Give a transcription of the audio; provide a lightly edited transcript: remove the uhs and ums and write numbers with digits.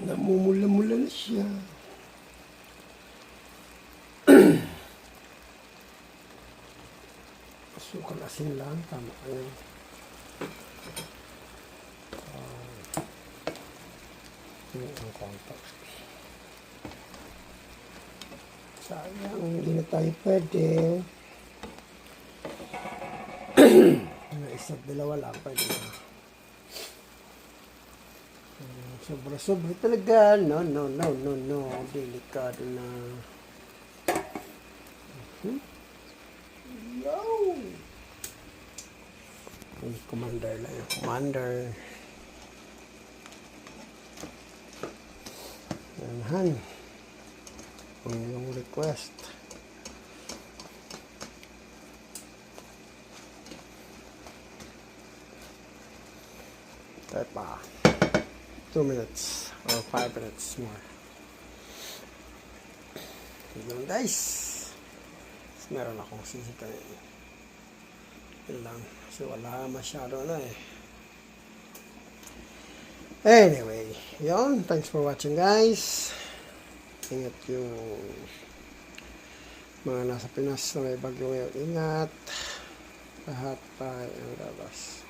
Namumula-mula na siya. Sukal asin lang, tama ka yun. Ang kontak. Sayang, hindi na tayo pwede. Isa't dalawa lang, pwede na. Sobra-sobra talaga. No. Delikado na. Yo! Yung commander lang yung commander. Yan. Yung request. Tayo pa. 2 minutes or 5 minutes more. Yun guys. Meron akong sisikain. Yun lang. Kasi wala masyado na eh. Anyway. Yun. Thanks for watching guys. Ingat yung mga nasa Pinas na may bagyo ngayon. Ingat. Lahat tayo ang labas.